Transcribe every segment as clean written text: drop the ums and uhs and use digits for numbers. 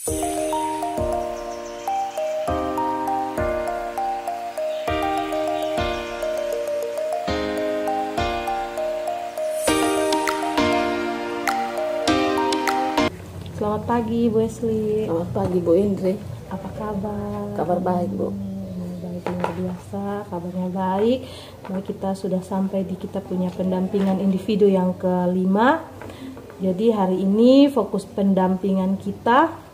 Selamat pagi Bu Esli. Selamat pagi Bu Indri. Apa kabar? Kabar baik Bu. Baik, luar biasa, kabarnya baik. Nah, kita sudah sampai di kita punya pendampingan individu yang kelima. Jadi hari ini fokus pendampingan kita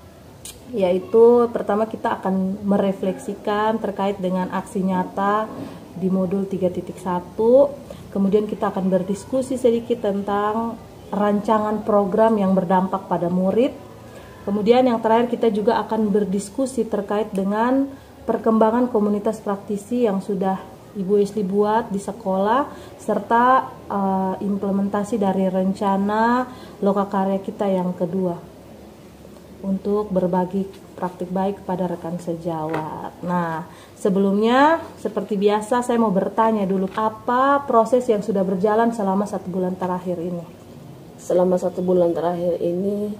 yaitu pertama kita akan merefleksikan terkait dengan aksi nyata di modul 3.1. Kemudian kita akan berdiskusi sedikit tentang rancangan program yang berdampak pada murid. Kemudian yang terakhir kita juga akan berdiskusi terkait dengan perkembangan komunitas praktisi yang sudah Ibu Esli buat di sekolah serta implementasi dari rencana lokakarya kita yang kedua untuk berbagi praktik baik kepada rekan sejawat. Nah, sebelumnya seperti biasa saya mau bertanya dulu, apa proses yang sudah berjalan selama 1 bulan terakhir ini? Selama 1 bulan terakhir ini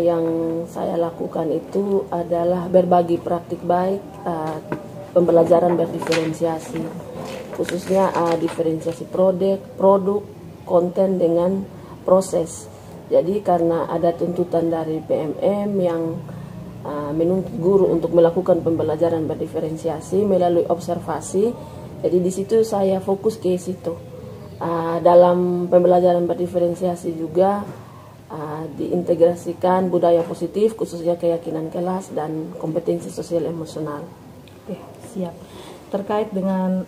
yang saya lakukan itu adalah berbagi praktik baik pembelajaran berdiferensiasi, khususnya diferensiasi produk, konten dengan proses. Jadi karena ada tuntutan dari PMM yang menuntut guru untuk melakukan pembelajaran berdiferensiasi melalui observasi, jadi di situ saya fokus ke situ. Dalam pembelajaran berdiferensiasi juga diintegrasikan budaya positif, khususnya keyakinan kelas dan kompetensi sosial emosional. Oke, siap. Terkait dengan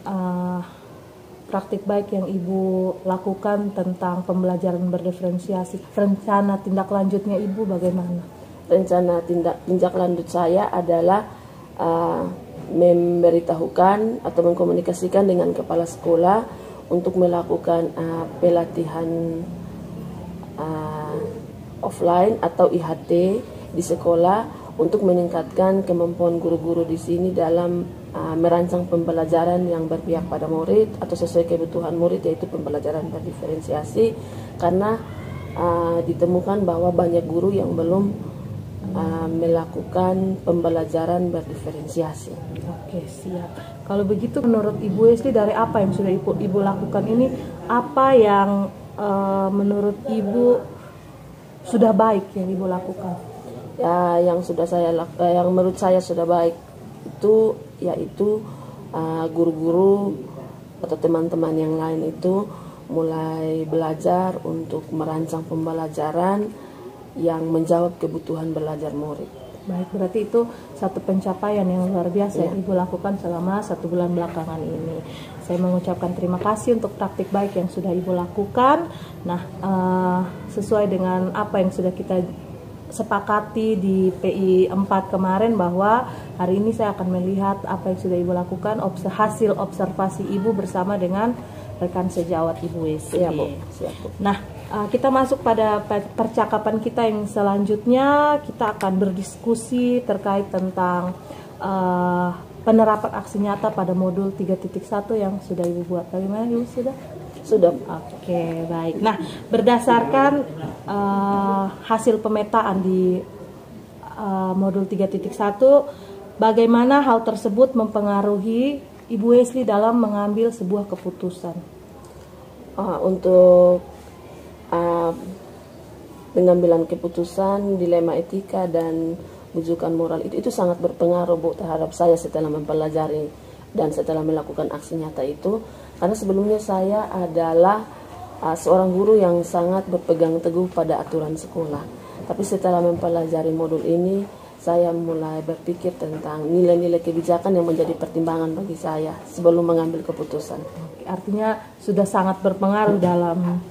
praktik baik yang Ibu lakukan tentang pembelajaran berdiferensiasi, rencana tindak lanjutnya Ibu bagaimana? Rencana tindak lanjut saya adalah memberitahukan atau mengkomunikasikan dengan kepala sekolah untuk melakukan pelatihan offline atau IHT di sekolah untuk meningkatkan kemampuan guru-guru di sini dalam merancang pembelajaran yang berpihak pada murid atau sesuai kebutuhan murid, yaitu pembelajaran berdiferensiasi, karena ditemukan bahwa banyak guru yang belum melakukan pembelajaran berdiferensiasi. Oke, siap. Kalau begitu menurut Ibu Esli dari apa yang sudah Ibu lakukan ini, apa yang menurut Ibu sudah baik yang Ibu lakukan? Ya, yang menurut saya sudah baik itu yaitu guru-guru atau teman-teman yang lain itu mulai belajar untuk merancang pembelajaran yang menjawab kebutuhan belajar murid. Baik, berarti itu satu pencapaian yang luar biasa yang Ibu lakukan selama 1 bulan belakangan ini. Saya mengucapkan terima kasih untuk praktik baik yang sudah Ibu lakukan. Nah, sesuai dengan apa yang sudah kita sepakati di PI 4 kemarin, bahwa hari ini saya akan melihat apa yang sudah Ibu lakukan, hasil observasi Ibu bersama dengan rekan sejawat Ibu Esli. Siap, Bu. Siap, Bu. Nah, kita masuk pada percakapan kita yang selanjutnya. Kita akan berdiskusi terkait tentang penerapan aksi nyata pada modul 3.1 yang sudah Ibu buat. Bagaimana Ibu sudah? Sudah. Oke, baik. Nah, berdasarkan hasil pemetaan di modul 3.1, bagaimana hal tersebut mempengaruhi Ibu Esli dalam mengambil sebuah keputusan? Untuk pengambilan keputusan, dilema etika dan bujukan moral itu sangat berpengaruh, Bu, terhadap saya setelah mempelajari dan setelah melakukan aksi nyata itu. Karena sebelumnya saya adalah seorang guru yang sangat berpegang teguh pada aturan sekolah. Tapi setelah mempelajari modul ini, saya mulai berpikir tentang nilai-nilai kebijakan yang menjadi pertimbangan bagi saya sebelum mengambil keputusan. Artinya sudah sangat berpengaruh dalam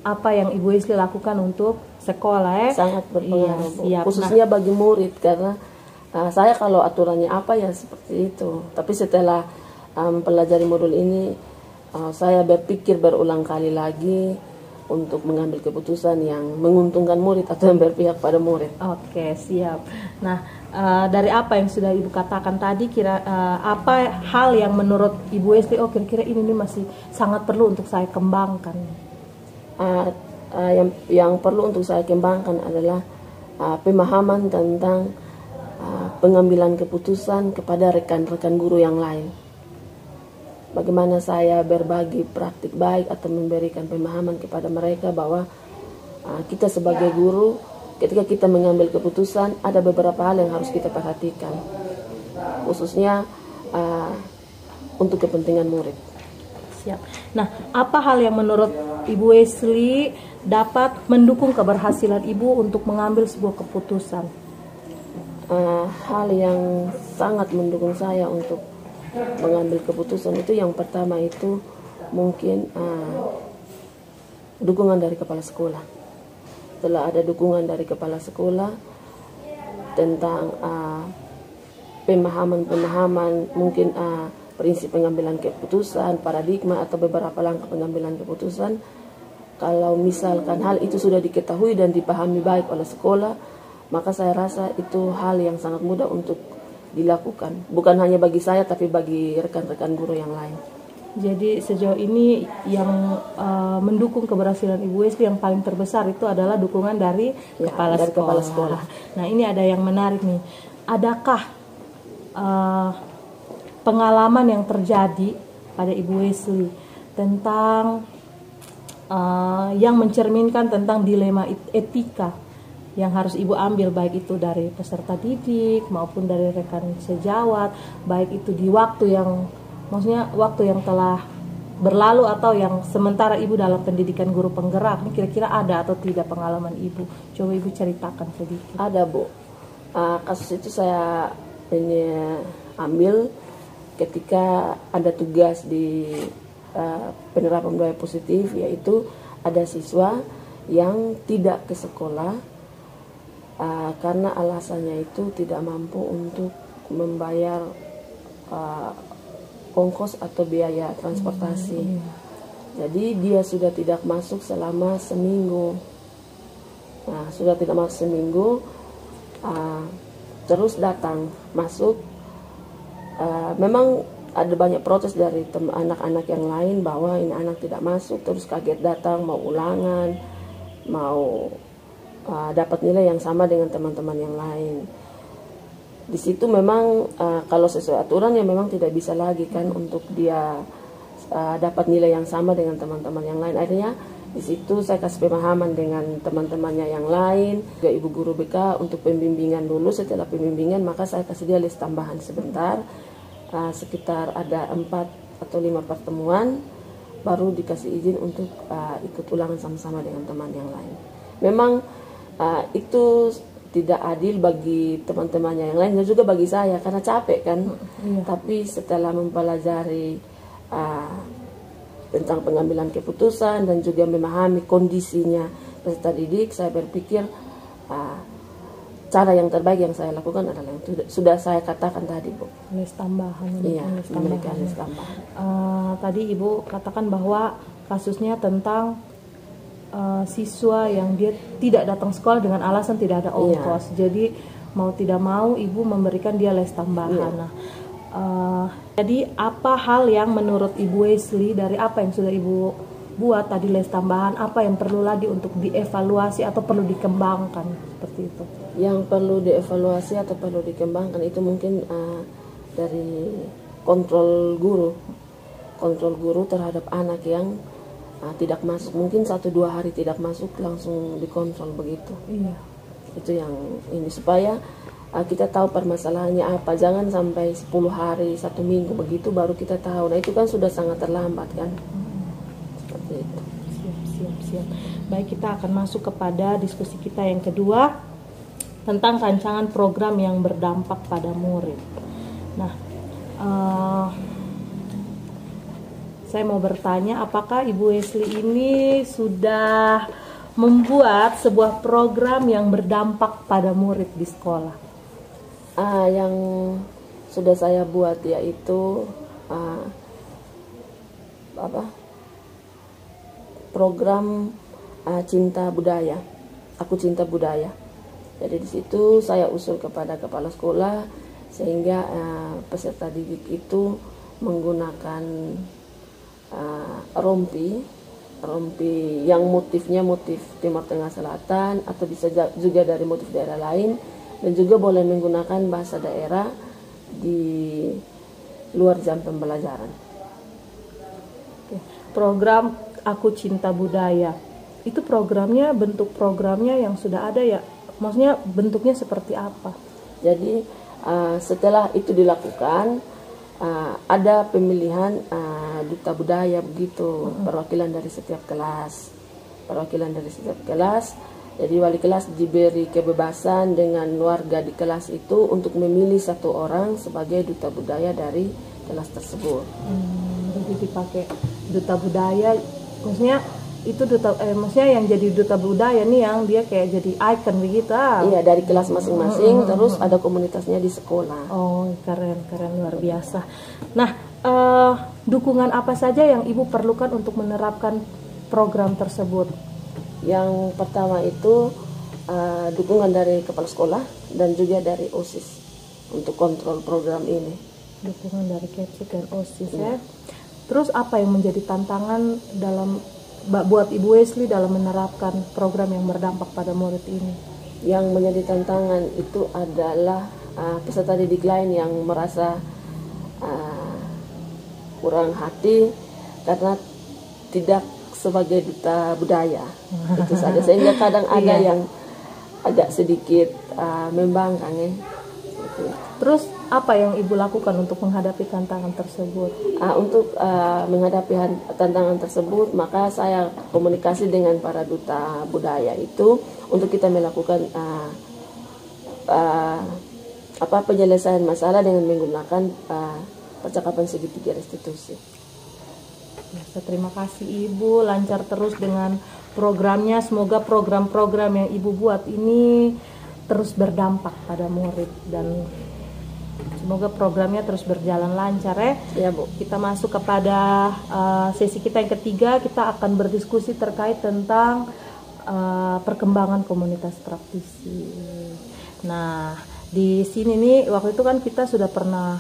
apa yang Ibu Esli lakukan untuk sekolah, Sangat berpengaruh, iya, khususnya bagi murid, karena saya kalau aturannya apa ya seperti itu. Tapi setelah mempelajari modul ini, saya berpikir berulang kali lagi untuk mengambil keputusan yang menguntungkan murid atau yang berpihak pada murid. Oke, siap. Nah, dari apa yang sudah Ibu katakan tadi, apa hal yang menurut Ibu Esli, kira-kira ini masih sangat perlu untuk saya kembangkan? Yang perlu untuk saya kembangkan adalah pemahaman tentang pengambilan keputusan kepada rekan-rekan guru yang lain. Bagaimana saya berbagi praktik baik atau memberikan pemahaman kepada mereka bahwa kita sebagai guru, ketika kita mengambil keputusan, ada beberapa hal yang harus kita perhatikan, khususnya untuk kepentingan murid. Siap. Nah, apa hal yang menurut Ibu Wesley dapat mendukung keberhasilan Ibu untuk mengambil sebuah keputusan? Hal yang sangat mendukung saya untuk mengambil keputusan itu, yang pertama itu mungkin dukungan dari kepala sekolah. Setelah ada dukungan dari kepala sekolah tentang pemahaman mungkin prinsip pengambilan keputusan, paradigma atau beberapa langkah pengambilan keputusan, kalau misalkan hal itu sudah diketahui dan dipahami baik oleh sekolah, maka saya rasa itu hal yang sangat mudah untuk dilakukan. Bukan hanya bagi saya, tapi bagi rekan-rekan guru yang lain. Jadi sejauh ini yang mendukung keberhasilan Ibu Wesley yang paling terbesar itu adalah dukungan dari kepala sekolah. Nah, ini ada yang menarik nih. Adakah pengalaman yang terjadi pada Ibu Wesley tentang yang mencerminkan tentang dilema etika yang harus Ibu ambil, baik itu dari peserta didik maupun dari rekan sejawat, baik itu di waktu yang, maksudnya waktu yang telah berlalu atau yang sementara Ibu dalam pendidikan guru penggerak, ini kira-kira ada atau tidak pengalaman Ibu? Coba Ibu ceritakan sedikit. Ada, Bu. Kasus itu saya ambil ketika ada tugas di penerapan budaya positif, yaitu ada siswa yang tidak ke sekolah karena alasannya itu tidak mampu untuk membayar ongkos atau biaya transportasi. Jadi dia sudah tidak masuk selama seminggu. Nah, sudah tidak masuk seminggu, terus datang masuk. Memang ada banyak protes dari anak-anak yang lain bahwa ini anak tidak masuk, terus kaget datang mau ulangan, mau dapat nilai yang sama dengan teman-teman yang lain. Di situ memang kalau sesuai aturan ya memang tidak bisa lagi kan untuk dia dapat nilai yang sama dengan teman-teman yang lain. Akhirnya di situ saya kasih pemahaman dengan teman-temannya yang lain, ke Ibu Guru BK untuk pembimbingan dulu. Setelah pembimbingan maka saya kasih dia les tambahan sebentar, sekitar ada 4 atau 5 pertemuan, baru dikasih izin untuk ikut ulangan sama-sama dengan teman yang lain. Memang itu tidak adil bagi teman-temannya yang lain dan juga bagi saya karena capek kan. Tapi setelah mempelajari tentang pengambilan keputusan dan juga memahami kondisinya peserta didik, saya berpikir cara yang terbaik yang saya lakukan adalah yang sudah saya katakan tadi, Bu. Les tambahan. Iya, memberikan les tambahan. Tadi Ibu katakan bahwa kasusnya tentang siswa yang dia tidak datang sekolah dengan alasan tidak ada ongkos. Jadi mau tidak mau Ibu memberikan dia les tambahan. Nah, jadi apa hal yang menurut Ibu Wesley dari apa yang sudah Ibu buat tadi les tambahan, apa yang perlu lagi untuk dievaluasi atau perlu dikembangkan seperti itu? Yang perlu dievaluasi atau perlu dikembangkan itu mungkin dari kontrol guru terhadap anak yang tidak masuk. Mungkin 1-2 hari tidak masuk langsung dikontrol begitu. Iya. Itu yang ini supaya kita tahu permasalahannya apa. Jangan sampai 10 hari, 1 minggu begitu baru kita tahu. Nah itu kan sudah sangat terlambat kan. Seperti itu. Siap. Baik, kita akan masuk kepada diskusi kita yang kedua tentang rancangan program yang berdampak pada murid. Nah, saya mau bertanya, apakah Ibu Wesley ini sudah membuat sebuah program yang berdampak pada murid di sekolah? Yang sudah saya buat yaitu program Cinta Budaya. Aku Cinta Budaya. Jadi di situ saya usul kepada kepala sekolah sehingga peserta didik itu menggunakan rompi rompi yang motifnya motif Timur Tengah Selatan atau bisa juga dari motif daerah lain, dan juga boleh menggunakan bahasa daerah di luar jam pembelajaran. Program Aku Cinta Budaya itu programnya, bentuk programnya yang sudah ada ya, maksudnya bentuknya seperti apa? Jadi setelah itu dilakukan, ada pemilihan duta budaya begitu, perwakilan dari setiap kelas. Jadi wali kelas diberi kebebasan dengan warga di kelas itu untuk memilih satu orang sebagai duta budaya dari kelas tersebut. Jadi dipakai duta budaya, maksudnya itu maksudnya yang jadi duta budaya nih yang dia kayak jadi icon begitu. Iya, dari kelas masing-masing, terus ada komunitasnya di sekolah. Oh, keren luar biasa. Nah, dukungan apa saja yang Ibu perlukan untuk menerapkan program tersebut? Yang pertama itu dukungan dari kepala sekolah dan juga dari OSIS untuk kontrol program ini. Dukungan dari Kepsik dan OSIS ya. Terus apa yang menjadi tantangan buat Ibu Wesley dalam menerapkan program yang berdampak pada murid ini? Yang menjadi tantangan itu adalah peserta didik lain yang merasa kurang hati karena tidak sebagai duta budaya. Itu saja, sehingga kadang ada yang agak sedikit membangkang ya. Terus apa yang Ibu lakukan untuk menghadapi tantangan tersebut? Untuk menghadapi tantangan tersebut, maka saya komunikasi dengan para duta budaya itu untuk kita melakukan penyelesaian masalah dengan menggunakan percakapan segitiga restitusi. Terima kasih Ibu, lancar terus dengan programnya. Semoga program-program yang Ibu buat ini terus berdampak pada murid dan semoga programnya terus berjalan lancar ya. Ya Bu. Kita masuk kepada sesi kita yang ketiga. Kita akan berdiskusi terkait tentang perkembangan komunitas praktisi. Nah, di sini nih waktu itu kan kita sudah pernah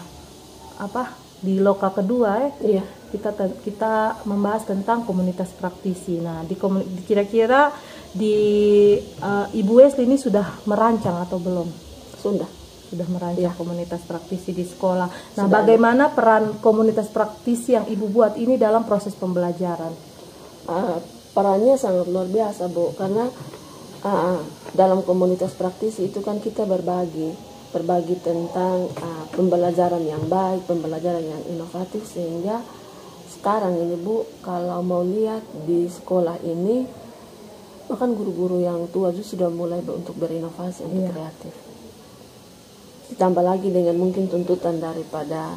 di loka kedua ya. Iya. Kita membahas tentang komunitas praktisi. Nah, kira-kira di Ibu Wesley ini sudah merancang atau belum? Sudah merancang komunitas praktisi di sekolah. Nah, bagaimana peran komunitas praktisi yang Ibu buat ini dalam proses pembelajaran? Perannya sangat luar biasa Bu, karena dalam komunitas praktisi itu kan kita berbagi tentang pembelajaran yang baik, pembelajaran yang inovatif, sehingga sekarang ini Bu, kalau mau lihat di sekolah ini bahkan guru-guru yang tua juga sudah mulai untuk berinovasi untuk kreatif. Ditambah lagi dengan mungkin tuntutan daripada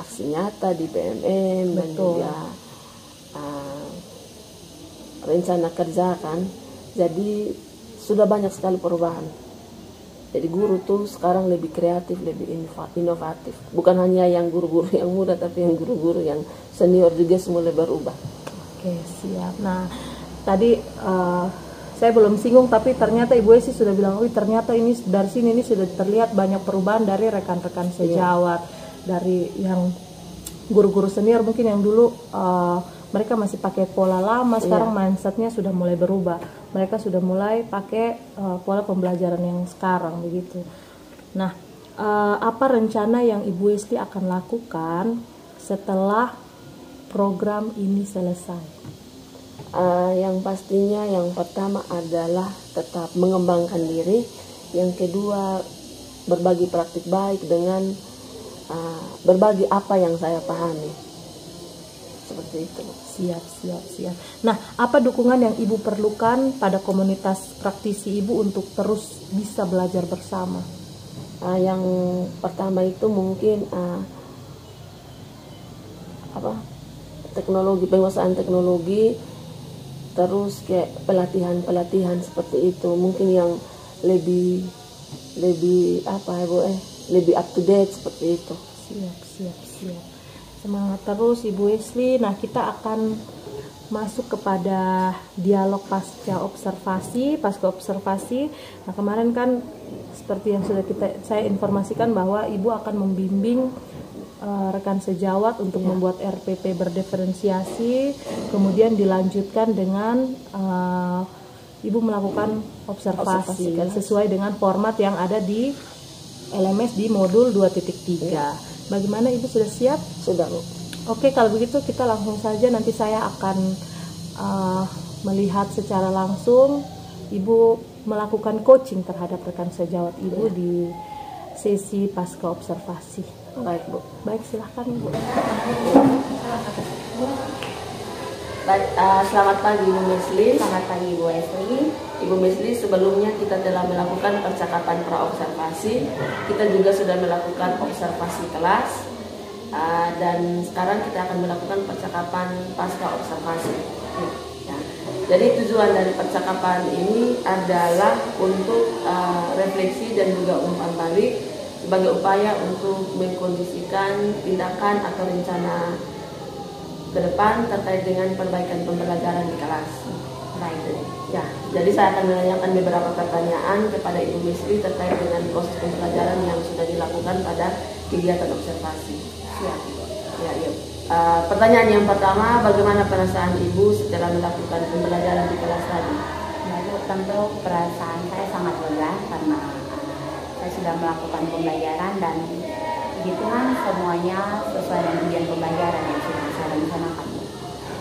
aksi nyata di BMM dan juga rencana kerja kan, jadi sudah banyak sekali perubahan. Jadi guru tuh sekarang lebih kreatif, lebih inovatif. Bukan hanya yang guru-guru yang muda, tapi yang guru-guru yang senior juga mulai berubah. Oke, siap. Nah, tadi saya belum singgung, tapi ternyata Ibu Esi sudah bilang, ternyata ini dari sini ini sudah terlihat banyak perubahan dari rekan-rekan sejawat, dari yang guru-guru senior mungkin yang dulu mereka masih pakai pola lama, sekarang mindsetnya sudah mulai berubah. Mereka sudah mulai pakai pola pembelajaran yang sekarang begitu. Nah, apa rencana yang Ibu Wesley akan lakukan setelah program ini selesai? Yang pastinya yang pertama adalah tetap mengembangkan diri. Yang kedua, berbagi praktik baik dengan berbagi apa yang saya pahami. Seperti itu. Siap. Nah, apa dukungan yang Ibu perlukan pada komunitas praktisi Ibu untuk terus bisa belajar bersama? Yang pertama itu mungkin penguasaan teknologi, terus kayak pelatihan seperti itu, mungkin yang lebih lebih up to date seperti itu. Siap. Semangat terus Ibu Wesley. Nah, kita akan masuk kepada dialog pasca observasi. Nah, kemarin kan seperti yang sudah saya informasikan bahwa Ibu akan membimbing rekan sejawat untuk membuat RPP berdiferensiasi, kemudian dilanjutkan dengan Ibu melakukan observasi sesuai dengan format yang ada di LMS di modul 2.3. Bagaimana Ibu, sudah siap? Sudah, Bu. Oke, kalau begitu kita langsung saja, nanti saya akan melihat secara langsung Ibu melakukan coaching terhadap rekan sejawat Ibu di sesi pasca observasi. Baik, Bu. Baik, silahkan Ibu. Baik, selamat pagi Ibu Mesli. Selamat pagi Ibu Esli. Ibu Mesli, sebelumnya kita telah melakukan percakapan pra-observasi. Kita juga sudah melakukan observasi kelas. Dan sekarang kita akan melakukan percakapan pasca observasi. Ya. Jadi tujuan dari percakapan ini adalah untuk refleksi dan juga umpan balik sebagai upaya untuk mengkondisikan tindakan atau rencana ke depan terkait dengan perbaikan pembelajaran di kelas. Baik. Ya, jadi saya akan menanyakan beberapa pertanyaan kepada Ibu Misri terkait dengan proses pembelajaran yang sudah dilakukan pada kegiatan observasi. Siap. Ya, iya. Pertanyaan yang pertama, bagaimana perasaan Ibu setelah melakukan pembelajaran di kelas tadi? Lalu tentu perasaan saya sangat lega karena saya sudah melakukan pembelajaran dan puji Tuhan semuanya sesuai dengan tujuan pembelajaran yang sudah saya rencanakan.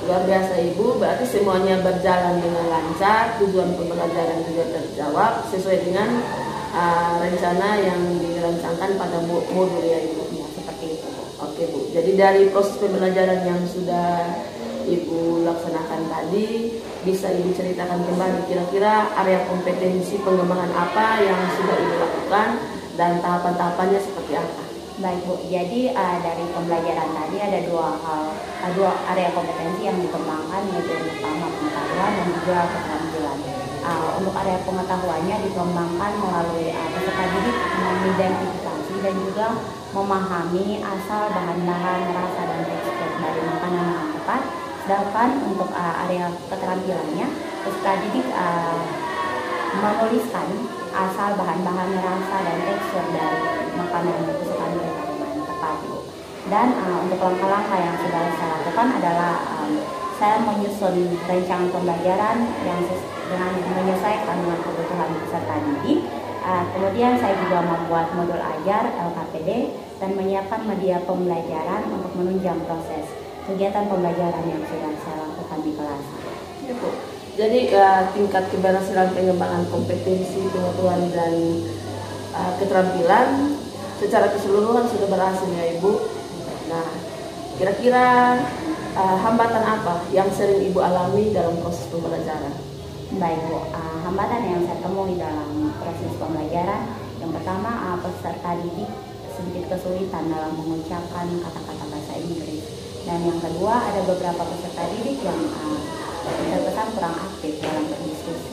Luar biasa Ibu, berarti semuanya berjalan dengan lancar, tujuan pembelajaran juga terjawab sesuai dengan rencana yang dirancangkan pada modul ya Ibu. Ya, seperti itu. Oke Bu, jadi dari proses pembelajaran yang sudah Ibu laksanakan tadi, bisa Ibu ceritakan kembali kira-kira area kompetensi pengembangan apa yang sudah Ibu lakukan dan tahapan-tahapannya seperti apa? Baik Bu, jadi dari pembelajaran tadi ada dua area kompetensi yang dikembangkan, yaitu yang pertama pengetahuan dan juga keterampilan. Untuk area pengetahuannya dikembangkan melalui peserta didik mengidentifikasi dan juga memahami asal bahan-bahan, rasa dan tekstur dari makanan yang tepat. Sedangkan untuk area keterampilannya, peserta didik menuliskan asal bahan-bahan, rasa dan tekstur dari makanan kesukaan mereka dengan tepat. Dan untuk langkah-langkah yang sudah saya lakukan adalah saya menyusun rancangan pembelajaran yang dengan menyesuaikan dengan kebutuhan peserta didik. Kemudian saya juga membuat modul ajar LKPD dan menyiapkan media pembelajaran untuk menunjang proses kegiatan pembelajaran yang sudah saya lakukan di kelas. Ya, Bu. Jadi tingkat keberhasilan pengembangan kompetensi, pengetahuan dan keterampilan secara keseluruhan sudah berhasil ya Ibu. Nah, kira-kira hambatan apa yang sering Ibu alami dalam proses pembelajaran? Baik Bu, hambatan yang saya temui dalam proses pembelajaran, yang pertama peserta didik sedikit kesulitan dalam mengucapkan kata-kata bahasa Inggris, dan yang kedua ada beberapa peserta didik yang terkesan kurang aktif dalam berdiskusi.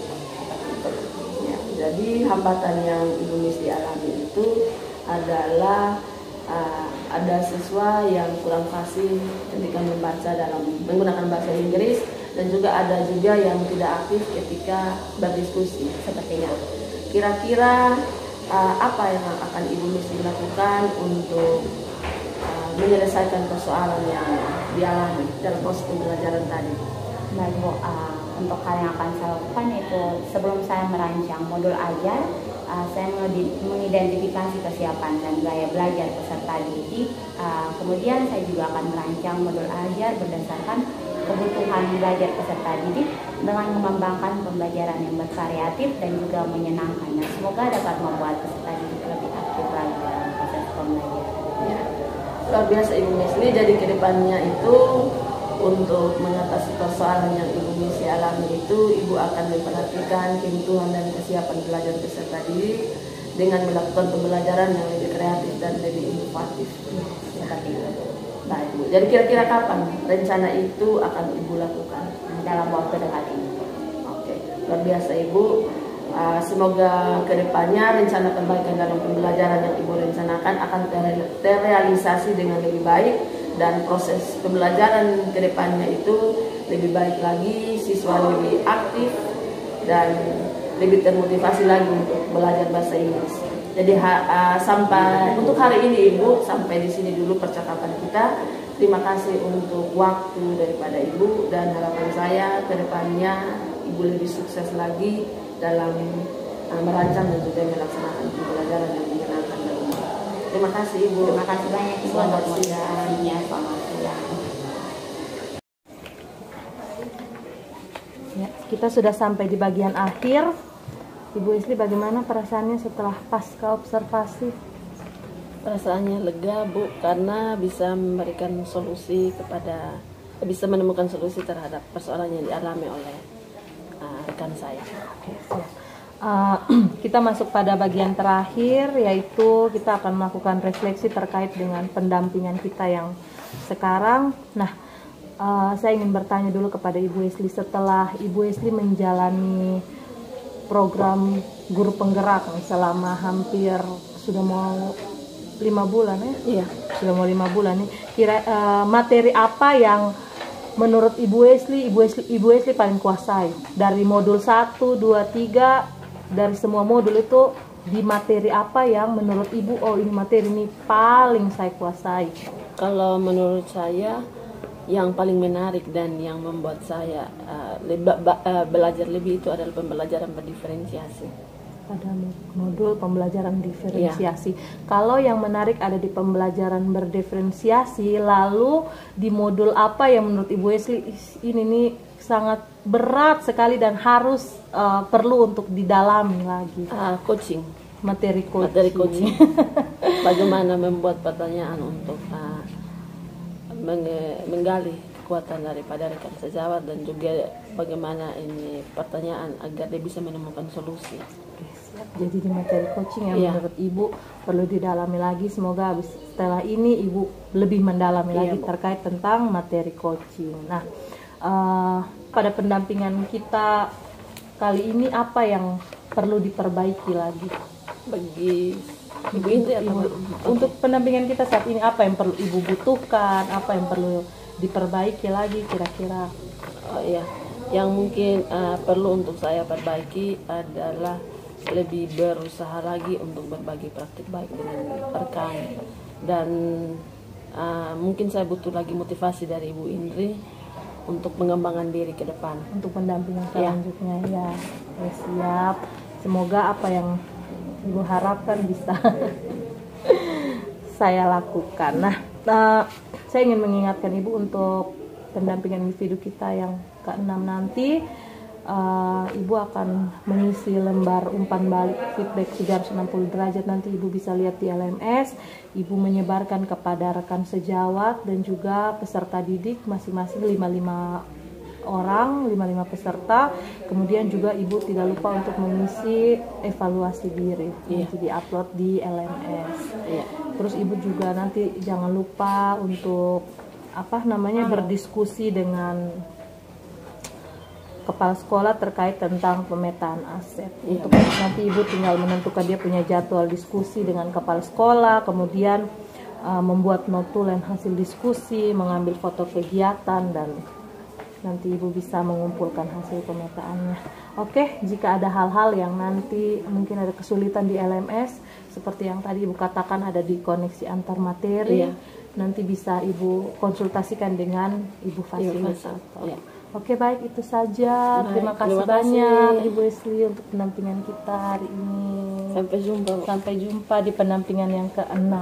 Ya, jadi hambatan yang Ibu Misli alami itu adalah ada siswa yang kurang fasih ketika membaca dalam menggunakan bahasa Inggris, dan juga ada juga yang tidak aktif ketika berdiskusi. Sepertinya, kira-kira apa yang akan Ibu Misli lakukan untuk menyelesaikan persoalan yang dialami dalam proses pembelajaran tadi? Baik Bu, untuk hal yang akan saya lakukan itu sebelum saya merancang modul ajar, saya mengidentifikasi kesiapan dan gaya belajar peserta didik. Kemudian saya juga akan merancang modul ajar berdasarkan kebutuhan belajar peserta didik dengan mengembangkan pembelajaran yang bervariatif dan juga menyenangkan. Nah, semoga dapat membuat peserta didik lebih aktif lagi dalam proses pembelajaran. Ya, luar biasa Ibu Misli. Jadi kedepannya itu untuk mengatasi persoalan yang Ibu Misli alami itu, Ibu akan memperhatikan kebutuhan dan kesiapan belajar peserta didik dengan melakukan pembelajaran yang lebih kreatif dan lebih inovatif. Seperti itu. Baik Bu. Jadi kira-kira kapan rencana itu akan Ibu lakukan? Dalam waktu dekat ini. Oke, luar biasa Ibu. Semoga kedepannya rencana perbaikan dalam pembelajaran yang Ibu rencanakan akan terrealisasi dengan lebih baik, dan proses pembelajaran kedepannya itu lebih baik lagi, siswa lebih aktif dan lebih termotivasi lagi untuk belajar bahasa Inggris. Jadi sampai untuk hari ini Ibu, sampai di sini dulu percakapan kita. Terima kasih untuk waktu daripada Ibu, dan harapan saya ke depannya Ibu lebih sukses lagi dalam merancang dan juga melaksanakan pembelajaran yang menyenangkan dan umum. Terima kasih Ibu. Terima kasih banyak Ibu Selamat atas siang. modalnya. Selamat siang. Ya, kita sudah sampai di bagian akhir. Ibu Isli, bagaimana perasaannya setelah pasca observasi? Perasaannya lega Bu, karena bisa memberikan solusi bisa menemukan solusi terhadap persoalan yang dialami oleh rekan saya. Oke, siap. Kita masuk pada bagian terakhir, yaitu kita akan melakukan refleksi terkait dengan pendampingan kita yang sekarang. Nah, saya ingin bertanya dulu kepada Ibu Isli, setelah Ibu Isli menjalani program guru penggerak selama hampir sudah mau 5 bulan ya? Iya, sudah mau 5 bulan nih. Materi apa yang menurut Ibu Isli paling kuasai? Dari modul 1, 2, 3, dari semua modul itu, di materi apa yang menurut Ibu, oh ini materi ini paling saya kuasai? Kalau menurut saya, yang paling menarik dan yang membuat saya belajar lebih itu adalah pembelajaran berdiferensiasi. Pada modul pembelajaran diferensiasi. Kalau yang menarik ada di pembelajaran berdiferensiasi, lalu di modul apa yang menurut Ibu Isli ini nih sangat berat sekali dan harus perlu untuk didalami lagi? Coaching. Materi coaching. Bagaimana membuat pertanyaan untuk menggali kekuatan daripada rekan sejawat, dan juga bagaimana ini pertanyaan agar dia bisa menemukan solusi. Oke, siap. Jadi di materi coaching yang menurut Ibu perlu didalami lagi. Semoga setelah ini Ibu lebih mendalami lagi terkait tentang materi coaching. Nah, pada pendampingan kita kali ini apa yang perlu diperbaiki lagi bagi Ibu Indri untuk pendampingan kita saat ini? Apa yang perlu Ibu butuhkan, apa yang perlu diperbaiki lagi kira-kira? Yang mungkin perlu untuk saya perbaiki adalah lebih berusaha lagi untuk berbagi praktik baik dengan rekan, dan mungkin saya butuh lagi motivasi dari Ibu Indri untuk pengembangan diri ke depan untuk pendampingan selanjutnya. Ya, siap. Semoga apa yang Ibu harapkan bisa saya lakukan. Nah, saya ingin mengingatkan Ibu untuk pendampingan individu kita yang ke-6 nanti, Ibu akan mengisi lembar umpan balik feedback 360 derajat. Nanti Ibu bisa lihat di LMS. Ibu menyebarkan kepada rekan sejawat dan juga peserta didik masing-masing 55 orang, 55 peserta. Kemudian juga Ibu tidak lupa untuk mengisi evaluasi diri, nanti diupload di LMS. Terus Ibu juga nanti jangan lupa untuk berdiskusi dengan kepala sekolah terkait tentang pemetaan aset. Untuk nanti Ibu tinggal menentukan, dia punya jadwal diskusi dengan kepala sekolah, kemudian membuat notulen hasil diskusi, mengambil foto kegiatan, dan nanti Ibu bisa mengumpulkan hasil pemetaannya. Oke, jika ada hal-hal yang nanti mungkin ada kesulitan di LMS, seperti yang tadi Ibu katakan ada di koneksi antar materi, nanti bisa Ibu konsultasikan dengan Ibu fasilitator. Oke, baik, itu saja. Terima kasih banyak Ibu Isli untuk pendampingan kita hari ini. Sampai jumpa. Sampai jumpa di pendampingan yang ke-6.